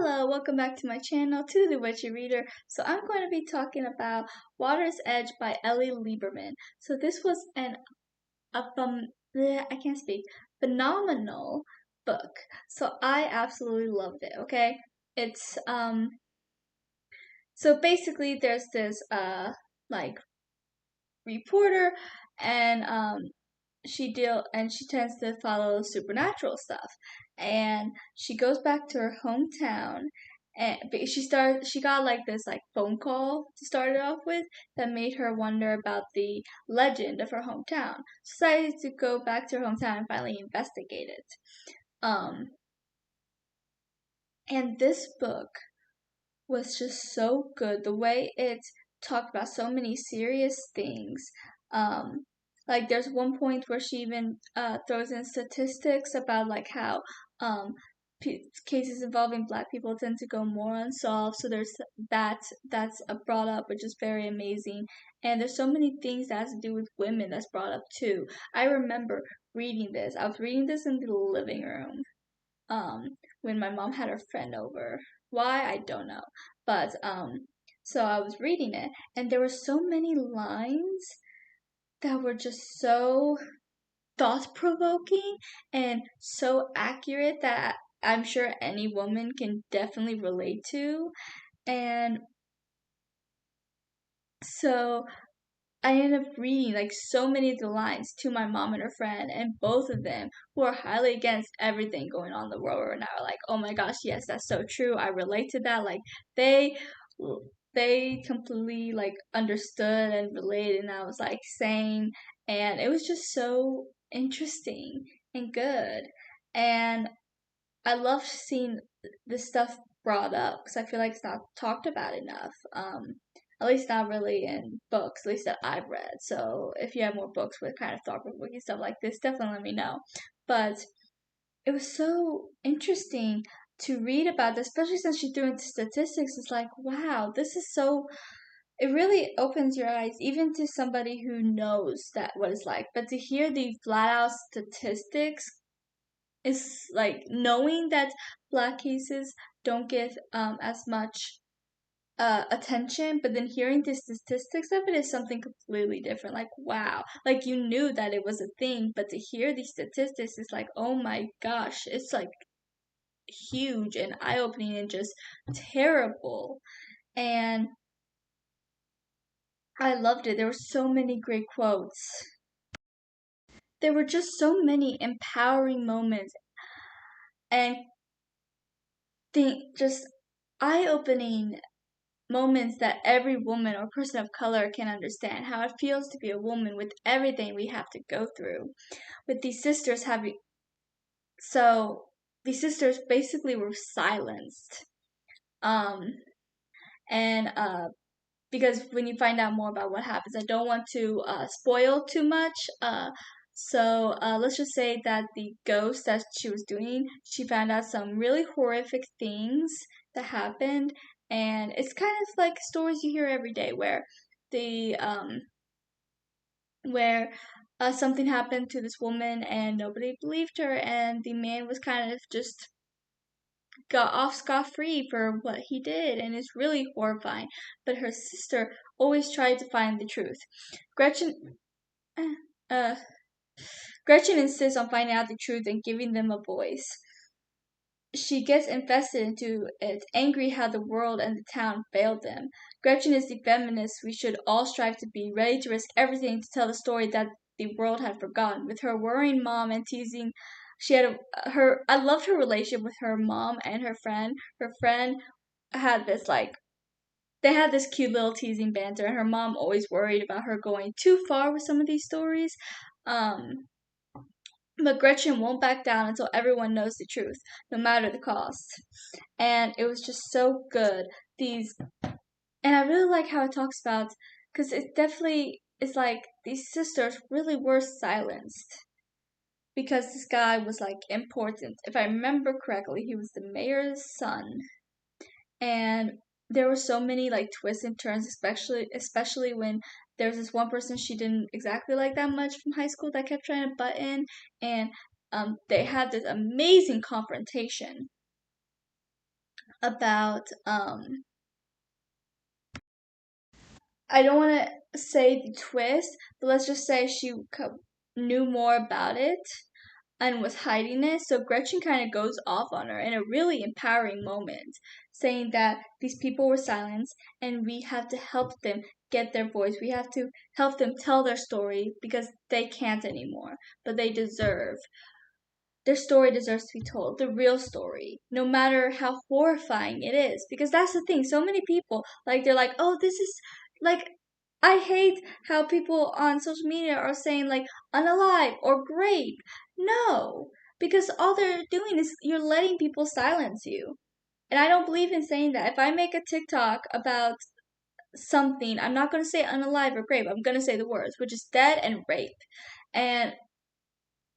Hello, welcome back to my channel, To the Witchy Reader. So I'm going to be talking about Water's Edge by Ellie Lieberman. So this was I can't speak, phenomenal book. So I absolutely loved it, okay? It's, so basically there's this, like, reporter and, she tends to follow supernatural stuff, and she goes back to her hometown, and she got like this like phone call to start it off with that made her wonder about the legend of her hometown. She decided to go back to her hometown and finally investigate it. um and this book was just so good. The way it talked about so many serious things. Um, like there's one point where she even throws in statistics about like how um, cases involving Black people tend to go more unsolved. So there's that's brought up, which is very amazing. And there's so many things that has to do with women that's brought up too. I remember reading this. I was reading this in the living room when my mom had her friend over. Why, I don't know. But so I was reading it, and there were so many lines that were just so thought provoking and so accurate that I'm sure any woman can definitely relate to. And so I ended up reading like so many of the lines to my mom and her friend, and both of them who are highly against everything going on in the world right now are like, "Oh my gosh, yes, that's so true. I relate to that." Like they they completely like understood and related, and I was like saying, and it was just so interesting and good, and I love seeing this stuff brought up because I feel like it's not talked about enough. At least not really in books, at least that I've read. So if you have more books with kind of thought-provoking stuff like this, definitely let me know. But it was so interesting to read about this, especially since she threw into statistics. It's like, wow, this is so. It really opens your eyes, even to somebody who knows that what it's like. But to hear the flat out statistics is like knowing that Black cases don't get as much attention, but then hearing the statistics of it is something completely different. Like, wow, like you knew that it was a thing, but to hear these statistics is like, oh my gosh, it's like huge and eye opening and just terrible. And I loved it. There were so many great quotes. There were just so many empowering moments and just eye opening moments that every woman or person of color can understand how it feels to be a woman with everything we have to go through. With these sisters having, so these sisters basically were silenced. Um, and because when you find out more about what happens, I don't want to spoil too much. Let's just say that the ghost that she was doing, she found out some really horrific things that happened, and it's kind of like stories you hear every day the where something happened to this woman and nobody believed her, and the man was kind of just got off scot-free for what he did, and it's really horrifying. But her sister always tried to find the truth. Gretchen, uh, Gretchen insists on finding out the truth and giving them a voice. She gets invested into it, angry how the world and the town failed them. Gretchen is the feminist we should all strive to be, ready to risk everything to tell the story that the world had forgotten. With her worrying mom and teasing, she had I loved her relationship with her mom and her friend. Her friend had this like they had this cute little teasing banter, and her mom always worried about her going too far with some of these stories. Um, but Gretchen won't back down until everyone knows the truth, no matter the cost. And it was just so good. And I really like how it talks about, because it definitely is like these sisters really were silenced because this guy was like important. If I remember correctly, he was the mayor's son, and there were so many like twists and turns, especially when there's this one person she didn't exactly like that much from high school that kept trying to butt in, and they had this amazing confrontation about I don't want to say the twist, but let's just say she knew more about it and was hiding it. So Gretchen kind of goes off on her in a really empowering moment, saying that these people were silenced and we have to help them get their voice. We have to help them tell their story because they can't anymore, but they deserve. Their story deserves to be told, the real story, no matter how horrifying it is. Because that's the thing, so many people, like, they're like, oh, this is, like, I hate how people on social media are saying, like, unalive or grape. No, because all they're doing is you're letting people silence you. And I don't believe in saying that. If I make a TikTok about something, I'm not going to say unalive or grape. I'm going to say the words, which is dead and rape. And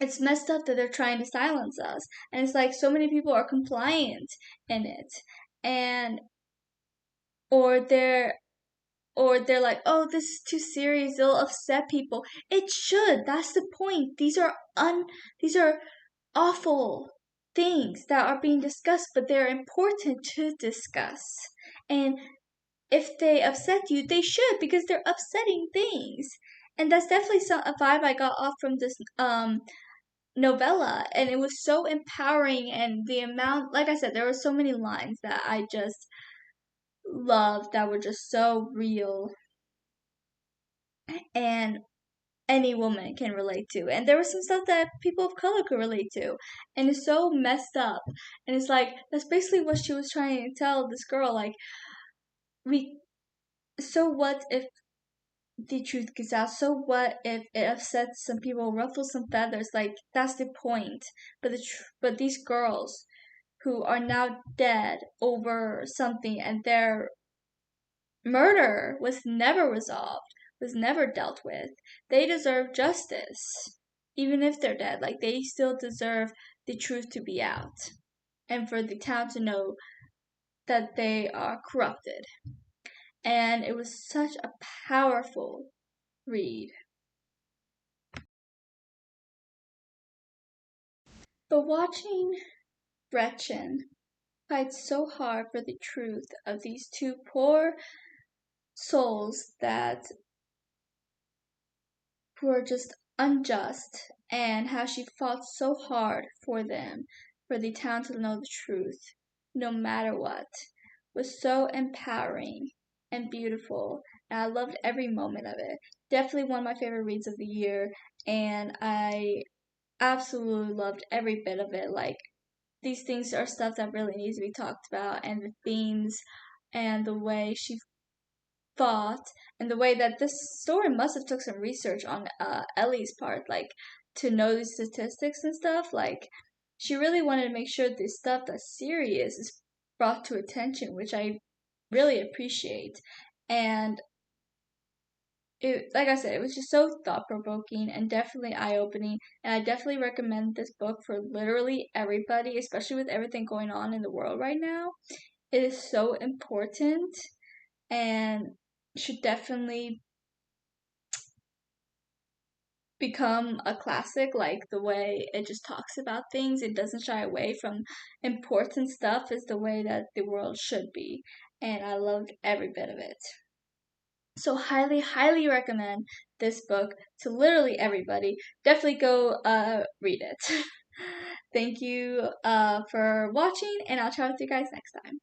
it's messed up that they're trying to silence us. And it's like so many people are compliant in it. And or they're or they're like, "Oh, this is too serious. It'll upset people." It should. That's the point. These are awful things that are being discussed, but they're important to discuss. And if they upset you, they should because they're upsetting things. And that's definitely a vibe I got off from this novella, and it was so empowering. And the amount, like I said, there were so many lines that I just loved that were just so real and any woman can relate to. And there was some stuff that people of color could relate to, and it's so messed up. And it's like that's basically what she was trying to tell this girl, like, we so what if the truth gets out? So what if it upsets some people, ruffles some feathers? Like, that's the point. But these girls who are now dead over something, and their murder was never resolved, was never dealt with. They deserve justice. Even if they're dead, like, they still deserve the truth to be out and for the town to know that they are corrupted. And it was such a powerful read. But watching Gretchen fight so hard for the truth of these two poor souls that were just unjust, and how she fought so hard for them, for the town to know the truth, no matter what, was so empowering and beautiful. And I loved every moment of it. Definitely one of my favorite reads of the year, and I absolutely loved every bit of it. Like, these things are stuff that really needs to be talked about, and the themes and the way she thought, and the way that this story must have took some research on Ellie's part, like, to know the statistics and stuff. Like, she really wanted to make sure this stuff that's serious is brought to attention, which I really appreciate. And it, like I said, it was just so thought provoking and definitely eye opening. And I definitely recommend this book for literally everybody, especially with everything going on in the world right now. It is so important and should definitely become a classic. Like, the way it just talks about things, it doesn't shy away from important stuff, is the way that the world should be. And I loved every bit of it. So highly, highly recommend this book to literally everybody. Definitely go read it. Thank you for watching, and I'll chat with you guys next time.